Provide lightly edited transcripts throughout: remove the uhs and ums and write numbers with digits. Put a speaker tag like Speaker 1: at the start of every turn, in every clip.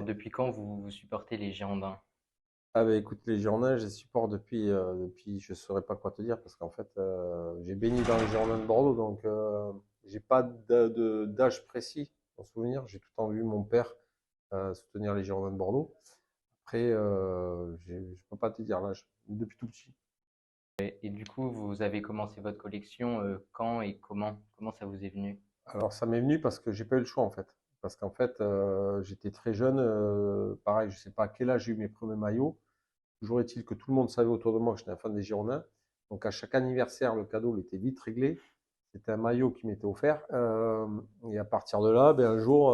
Speaker 1: Alors, depuis quand vous supportez les Girondins?
Speaker 2: Ah bah écoute, les Girondins, je les supporte depuis je saurais pas quoi te dire parce qu'en fait, j'ai baigné dans les Girondins de Bordeaux, donc j'ai pas d'âge précis en souvenir. J'ai tout le temps vu mon père soutenir les Girondins de Bordeaux. Après, je peux pas te dire l'âge, depuis tout petit.
Speaker 1: Et du coup, vous avez commencé votre collection quand et comment? Comment ça vous est venu?
Speaker 2: Alors ça m'est venu parce que j'ai pas eu le choix en fait. Parce qu'en fait, j'étais très jeune, pareil, je sais pas à quel âge j'ai eu mes premiers maillots. Toujours est-il que tout le monde savait autour de moi que j'étais un fan des Girondins. Donc à chaque anniversaire, le cadeau il était vite réglé. C'était un maillot qui m'était offert. Et à partir de là, ben, un jour,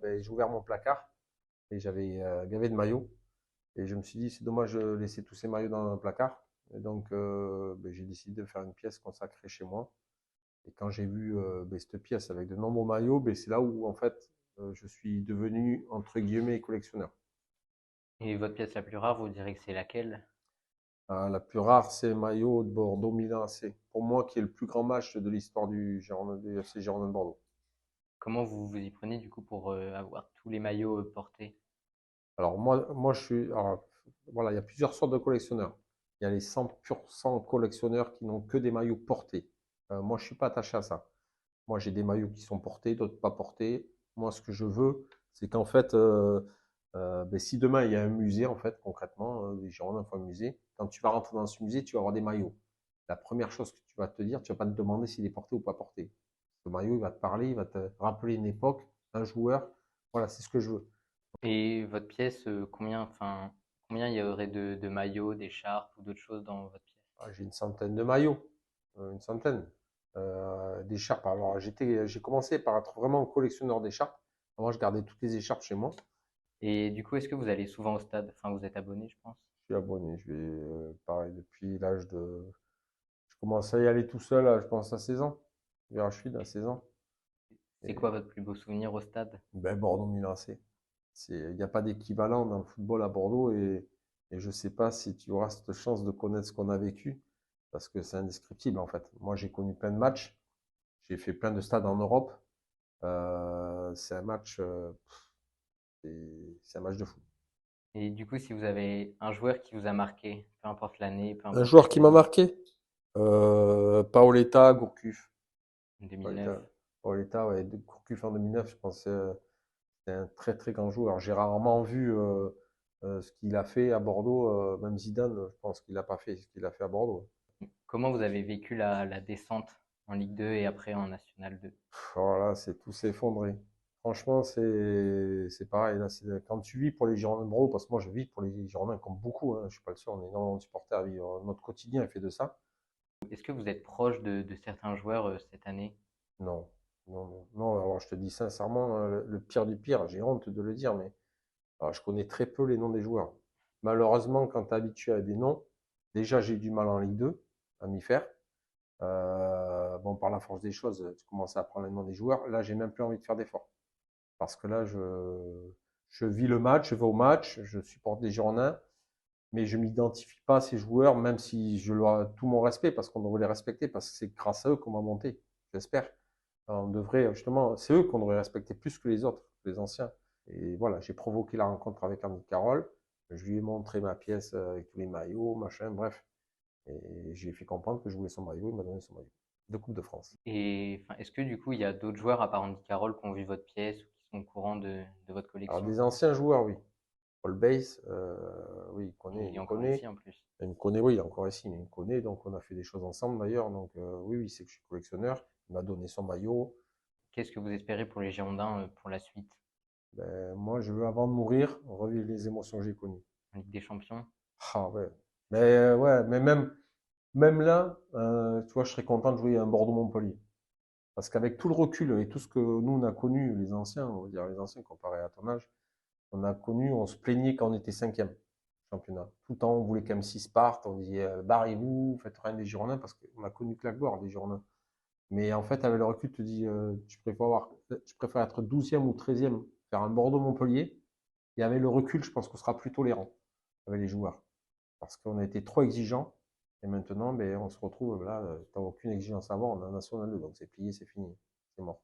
Speaker 2: ben, j'ai ouvert mon placard et j'avais gavé de maillots. Et je me suis dit, c'est dommage de laisser tous ces maillots dans un placard. Et donc, ben, j'ai décidé de faire une pièce consacrée chez moi. Et quand j'ai vu ben, cette pièce avec de nombreux maillots, ben, c'est là où, en fait, je suis devenu, entre guillemets, collectionneur.
Speaker 1: Et votre pièce la plus rare, vous direz que c'est laquelle?
Speaker 2: La plus rare, c'est maillot de Bordeaux Milan AC. Pour moi, qui est le plus grand match de l'histoire du Girondin, du FC Girondin de Bordeaux.
Speaker 1: Comment vous vous y prenez du coup pour avoir tous les maillots portés?
Speaker 2: Alors moi je suis, alors, voilà, il y a plusieurs sortes de collectionneurs. Il y a les 100% collectionneurs qui n'ont que des maillots portés. Moi, je suis pas attaché à ça. Moi, j'ai des maillots qui sont portés, d'autres pas portés. Moi, ce que je veux, c'est qu'en fait, ben, si demain il y a un musée, en fait, concrètement, les Girondins font un musée, quand tu vas rentrer dans ce musée, tu vas avoir des maillots. La première chose que tu vas te dire, tu vas pas te demander s'il est porté ou pas porté. Le maillot, il va te parler, il va te rappeler une époque, un joueur. Voilà, c'est ce que je veux.
Speaker 1: Et votre pièce, combien il y aurait de maillots, d'écharpes ou d'autres choses dans votre pièce?
Speaker 2: Ah, j'ai une centaine de maillots, une centaine d'écharpes. Alors, j'ai commencé par être vraiment collectionneur d'écharpes. Avant, je gardais toutes les écharpes chez moi.
Speaker 1: Et du coup, est-ce que vous allez souvent au stade? Enfin, vous êtes abonné, je pense.
Speaker 2: Je suis abonné. Je vais, pareil, depuis l'âge de. Je commence à y aller tout seul, je pense, à 16 ans. Vers Rachid, à 16 ans.
Speaker 1: C'est quoi
Speaker 2: Et
Speaker 1: votre plus beau souvenir au stade?
Speaker 2: ben, Bordeaux-Milan C. Il n'y a pas d'équivalent dans le football à Bordeaux et je ne sais pas si tu auras cette chance de connaître ce qu'on a vécu parce que c'est indescriptible en fait. Moi, j'ai connu plein de matchs. J'ai fait plein de stades en Europe. C'est un match, c'est un match de fou.
Speaker 1: Et du coup, si vous avez un joueur qui vous a marqué, peu importe l'année, peu
Speaker 2: Un
Speaker 1: importe la
Speaker 2: joueur qui m'a
Speaker 1: saison,
Speaker 2: marqué, Paoletta, Gourcuff.
Speaker 1: 2009.
Speaker 2: Paoletta, Paoletta, ouais, Gourcuff en 2009, je pense c'est un très très grand joueur. J'ai rarement vu ce qu'il a fait à Bordeaux, même Zidane, je pense qu'il n'a pas fait ce qu'il a fait à Bordeaux.
Speaker 1: Comment vous avez vécu la descente en Ligue 2 et après en National 2?
Speaker 2: Voilà, c'est tout s'effondrer. Franchement, c'est pareil. Là, quand tu vis pour les Girondins de Bordeaux, parce que moi je vis pour les Girondins comme beaucoup, hein, je suis pas le seul, on est énormément de supporters à vivre. Notre quotidien est fait de ça.
Speaker 1: Est-ce que vous êtes proche de certains joueurs cette année?
Speaker 2: Non, non, non, non. Alors je te dis sincèrement, le pire du pire, j'ai honte de le dire, mais alors, je connais très peu les noms des joueurs. Malheureusement, quand tu es habitué à des noms, déjà j'ai eu du mal en Ligue 2 à m'y faire. Bon, par la force des choses, tu commences à apprendre les noms des joueurs. Là, j'ai même plus envie de faire d'efforts. Parce que là, je vis le match, je vais au match, je supporte les Girondins, mais je m'identifie pas à ces joueurs, même si je leur ai tout mon respect, parce qu'on devrait les respecter, parce que c'est grâce à eux qu'on va monter, j'espère. On devrait, justement, c'est eux qu'on devrait respecter plus que les autres, les anciens. Et voilà, j'ai provoqué la rencontre avec Andy Carroll, je lui ai montré ma pièce avec tous les maillots, machin, bref. Et j'ai fait comprendre que je voulais son maillot, il m'a donné son maillot de Coupe de France.
Speaker 1: Et enfin, est-ce que du coup, il y a d'autres joueurs à part Andy Carroll qui ont vu votre pièce ou qui sont au courant de votre
Speaker 2: Alors,
Speaker 1: collection?
Speaker 2: des anciens joueurs, oui. Paul Bass, oui,
Speaker 1: Et il
Speaker 2: il
Speaker 1: est
Speaker 2: me
Speaker 1: encore
Speaker 2: connaît.
Speaker 1: ici en plus.
Speaker 2: Il me connaît, oui, il est encore ici, mais il me connaît, donc on a fait des choses ensemble d'ailleurs. Donc oui, oui, c'est que je suis collectionneur. Il m'a donné son maillot.
Speaker 1: Qu'est-ce que vous espérez pour les Girondins pour la suite
Speaker 2: Ben, moi, je veux avant de mourir revivre les émotions que j'ai connues.
Speaker 1: en Ligue des Champions?
Speaker 2: Ah ouais, mais même là, tu vois, je serais content de jouer à un Bordeaux-Montpellier. Parce qu'avec tout le recul et tout ce que nous on a connu, les anciens, on va dire les anciens comparé à ton âge, on a connu, on se plaignait quand on était cinquième championnat. Tout le temps, on voulait qu'M6 parte, on disait barrez-vous, faites rien des Girondins, parce qu'on a connu que la gloire des Girondins. Mais en fait, avec le recul, tu te dis, tu préfères être 12e ou 13e, faire un Bordeaux-Montpellier. Et avec le recul, je pense qu'on sera plus tolérant avec les joueurs. Parce qu'on a été trop exigeants. Et maintenant, ben, on se retrouve là, tu n'as aucune exigence à avoir, on a un National 2, donc c'est plié, c'est fini, c'est mort.